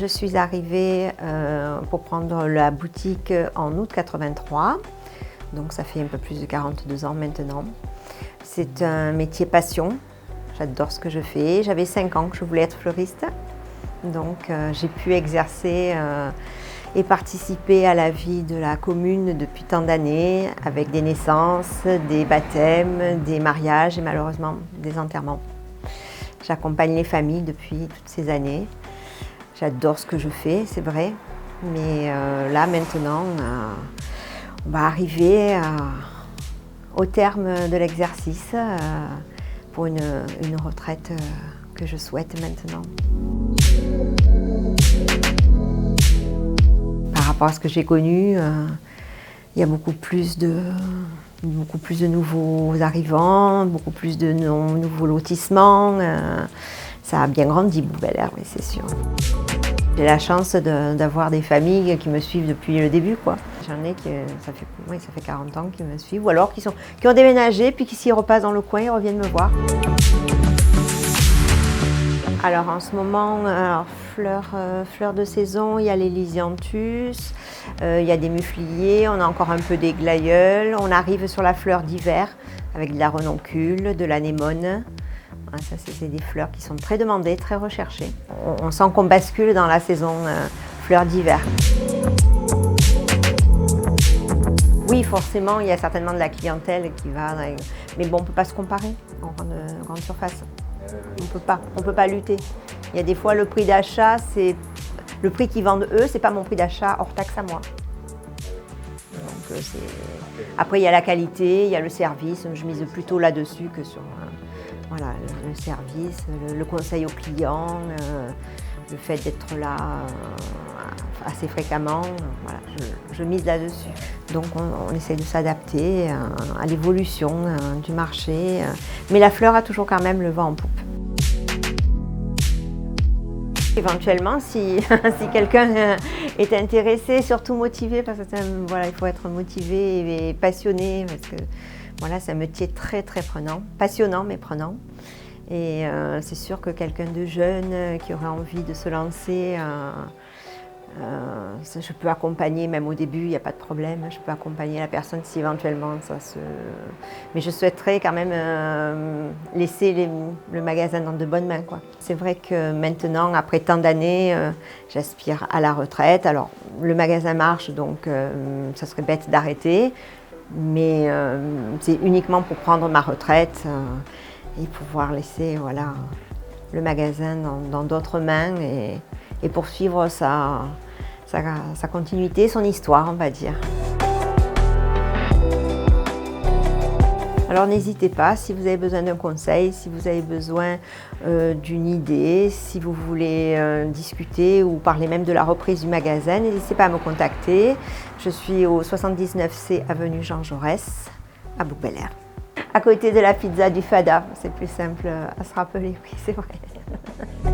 Je suis arrivée pour prendre la boutique en août 83, donc ça fait un peu plus de 42 ans maintenant. C'est un métier passion, j'adore ce que je fais. J'avais 5 ans que je voulais être fleuriste, donc j'ai pu exercer et participer à la vie de la commune depuis tant d'années, avec des naissances, des baptêmes, des mariages et malheureusement des enterrements. J'accompagne les familles depuis toutes ces années. J'adore ce que je fais, c'est vrai, mais là maintenant, on va arriver au terme de l'exercice pour une retraite que je souhaite maintenant. Par rapport à ce que j'ai connu, il y a beaucoup plus de nouveaux arrivants, beaucoup plus de nouveaux lotissements. Ça a bien grandi, Bouc-Bel-Air, oui, c'est sûr. J'ai la chance d'avoir des familles qui me suivent depuis le début, quoi. J'en ai qui, ça fait 40 ans qu'ils me suivent, ou alors qui ont déménagé, puis qui s'y repassent dans le coin, ils reviennent me voir. Alors en ce moment, fleurs de saison, il y a les lysianthus, il y a des mufliers, on a encore un peu des glaïeuls. On arrive sur la fleur d'hiver avec de la renoncule, de l'anémone. Ça, c'est des fleurs qui sont très demandées, très recherchées. On sent qu'on bascule dans la saison fleurs d'hiver. Oui, forcément, il y a certainement de la clientèle qui va... Mais bon, on ne peut pas se comparer en grande surface. On peut pas lutter. Il y a des fois, le prix d'achat, c'est... Le prix qu'ils vendent eux, c'est pas mon prix d'achat hors taxe à moi. Donc, après, il y a la qualité, il y a le service. Je mise plutôt là-dessus que sur... Voilà, le service, le conseil aux clients, le fait d'être là assez fréquemment, voilà, je mise là-dessus. Donc on essaie de s'adapter à l'évolution du marché, mais la fleur a toujours quand même le vent en poupe. Éventuellement, si quelqu'un est intéressé, surtout motivé, parce que voilà, il faut être motivé et passionné, parce que voilà, c'est un métier très très prenant, passionnant mais prenant. Et c'est sûr que quelqu'un de jeune qui aurait envie de se lancer, je peux accompagner, même au début, il n'y a pas de problème, je peux accompagner la personne si éventuellement ça se... Mais je souhaiterais quand même laisser le magasin dans de bonnes mains, quoi. C'est vrai que maintenant, après tant d'années, j'aspire à la retraite. Alors, le magasin marche, donc ça serait bête d'arrêter. Mais c'est uniquement pour prendre ma retraite et pouvoir laisser voilà, le magasin dans d'autres mains et poursuivre sa continuité, son histoire, on va dire. Alors n'hésitez pas, si vous avez besoin d'un conseil, si vous avez besoin d'une idée, si vous voulez discuter ou parler même de la reprise du magasin, n'hésitez pas à me contacter. Je suis au 79C avenue Jean Jaurès, à Bouc-Bel-Air. À côté de la pizza du Fada, c'est plus simple à se rappeler, oui c'est vrai.